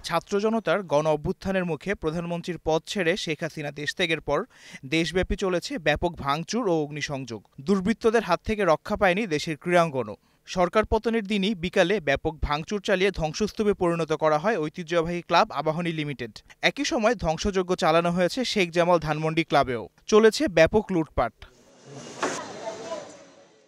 ছাত্র জনতার গণ অভ্যুত্থানের মুখে প্রধানমন্ত্রীর পদ ছেড়ে শেখ হাসিনা দেশ ত্যাগের পর দেশব্যাপী চলেছে ব্যাপক ভাঙচুর ও অগ্নিসংযোগ। দুর্বৃত্তদের হাত থেকে রক্ষা পায়নি দেশের ক্রীড়াঙ্গনও। সরকার পতনের দিনই বিকালে ব্যাপক ভাঙচুর চালিয়ে ধ্বংসস্তূপে পরিণত করা হয় ঐতিহ্যবাহী ক্লাব আবাহনী লিমিটেড। একই সময় ধ্বংসযজ্ঞ চালানো হয়েছে শেখ জামাল ধানমন্ডি ক্লাবেও। চলেছে ব্যাপক লুটপাট।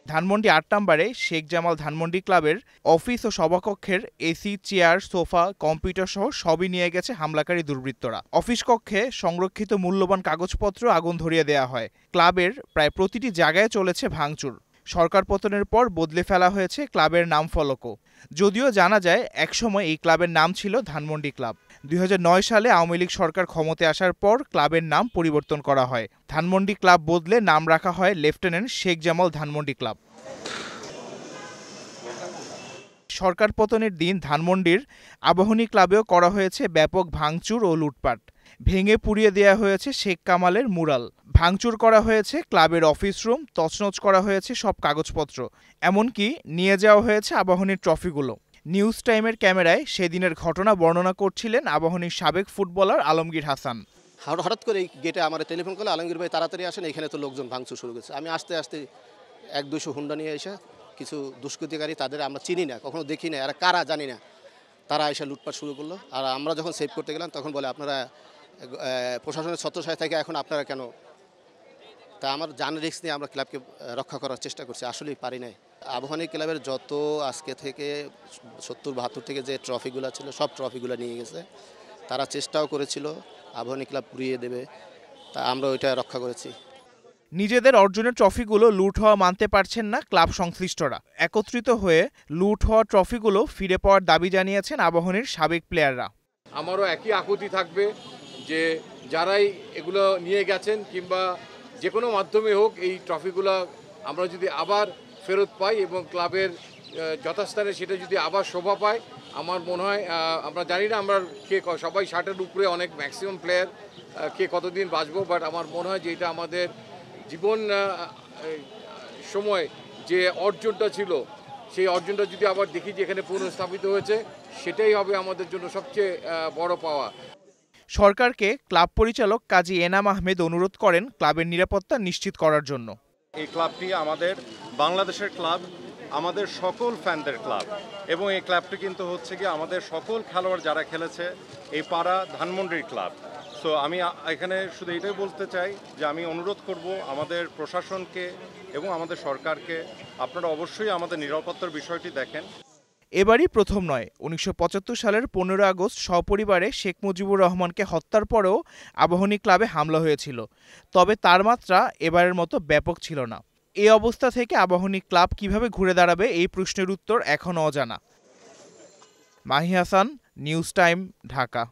ধানমন্ডি ৮ নম্বরে শেখ জামাল ধানমন্ডি ক্লাবের অফিস ও সভাকক্ষের এসি, চেয়ার, সোফা, কম্পিউটার সহ সবই নিয়ে গেছে হামলাকারী দুর্বৃত্তরা। অফিস কক্ষে সংরক্ষিত মূল্যবান কাগজপত্র আগুন ধরিয়ে দেওয়া হয়। ক্লাবের প্রায় প্রতিটি জায়গায় চলেছে ভাঙচুর। সরকার পতনের পর বদলে ফেলা হয়েছে ক্লাবের নাম ফলকও। যদিও জানা যায় একসময় এই ক্লাবের নাম ছিল ধানমন্ডি ক্লাব। ২০০৯ সালে আওয়ামী লীগ সরকার ক্ষমতায় আসার পর ক্লাবের নাম পরিবর্তন করা হয়। ধানমন্ডি ক্লাব বদলে নাম রাখা হয় লেফটেন্যান্ট শেখ জামাল ধানমন্ডি ক্লাব। সরকার পতনের দিন ধানমন্ডির আবাহনী ক্লাবেও করা হয়েছে ব্যাপক ভাঙচুর ও লুটপাট। ভেঙে পুড়িয়ে দেওয়া হয়েছে শেখ কামালের মুরাল। ভাঙচুর করা হয়েছে ক্লাবের অফিস রুম, তছনছ করা হয়েছে সব কাগজপত্র। এমনকি নিয়ে যাওয়া হয়েছে আবাহনীর ট্রফিগুলো। নিউজ টাইমের ক্যামেরায় সেদিনের ঘটনা বর্ণনা করছিলেন আবাহনীর সাবেক ফুটবলার আলমগীর হাসান। হঠাৎ করে এই গেটে আমার টেলিফোন করলে, আলমগীর ভাই তাড়াতাড়ি আসেন, এখানে তো লোকজন ভাঙচুর শুরু করেছে। আমি আসতে 1-200 হুন্ডা নিয়ে এসে কিছু দুষ্কৃতিকারী, তাদের আমরা চিনি না, কখনো দেখি না, এরা কারা জানি না, তারা এসে লুটপাট শুরু করলো। আর আমরা যখন সেভ করতে গেলাম তখন বলে আপনারা প্রশাসনের ছত্রছায়া থেকে এখন আপনারা কেন? তা আমার জান রিস্ক নিয়ে আমরা ক্লাবকে রক্ষা করার চেষ্টা করছি, আসলেই পারি নাই। আবাহনী ক্লাবের যত আজকে থেকে 70-72 থেকে যে ট্রফিগুলো ছিল সব ট্রফিগুলো নিয়ে গেছে। তারা চেষ্টাও করেছিল আবাহনী ক্লাব পুড়িয়ে দেবে, তা আমরা ওইটা রক্ষা করেছি। নিজেদের অর্জনের ট্রফিগুলো লুট হওয়া মানতে পারছেন না ক্লাব সংশ্লিষ্টরা। একত্রিত হয়ে লুট হওয়া ট্রফিগুলো ফিরে পাওয়ার দাবি জানিয়েছেন আবাহনীর সাবেক প্লেয়াররা। আমারও একই আকুতি থাকবে যে যারাই এগুলো নিয়ে গেছেন কিংবা যে কোনো মাধ্যমে হোক, এই ট্রফিগুলো আমরা যদি আবার ফেরত পাই এবং ক্লাবের যথাস্থানে সেটা যদি আবার শোভা পায়, আমার মনে হয়, আমরা জানি না আমরা কে সবাই 60-এর উপরে অনেক ম্যাক্সিমাম প্লেয়ার, কে কতদিন বাঁচবো, বাট আমার মনে হয় যে এটা আমাদের জীবন সময় যে অর্জনটা ছিল, সেই অর্জনটা যদি আবার দেখি যে এখানে পুনঃস্থাপিত হয়েছে, সেটাই হবে আমাদের জন্য সবচেয়ে বড় পাওয়া। সরকারকে ক্লাব পরিচালক কাজী এনাম আহমেদ অনুরোধ করেন ক্লাবের নিরাপত্তা নিশ্চিত করার জন্য। এই ক্লাবটি আমাদের বাংলাদেশের ক্লাব, আমাদের সকল ফ্যানদের ক্লাব, এবং এই ক্লাবটি কিন্তু হচ্ছে কি আমাদের সকল খেলোয়াড় যারা খেলেছে এই পাড়া ধানমন্ডির ক্লাব। সো আমি এখানে শুধু এটাই বলতে চাই যে আমি অনুরোধ করব আমাদের প্রশাসনকে এবং আমাদের সরকারকে, আপনারা অবশ্যই আমাদের নিরাপত্তার বিষয়টি দেখেন। এবারই প্রথম নয়। ১৯৭৫ সালের ১৫ আগস্ট সপরিবারে শেখ মুজিবুর রহমানকে হত্যার পরেও আবাহনী ক্লাবে হামলা হয়েছিল। তবে তার মাত্রা এবারের মতো ব্যাপক ছিল না। এই অবস্থা থেকে আবাহনী ক্লাব কিভাবে ঘুরে দাঁড়াবে, এই প্রশ্নের উত্তর এখনও অজানা। Mahi Hasan, news time, Dhaka.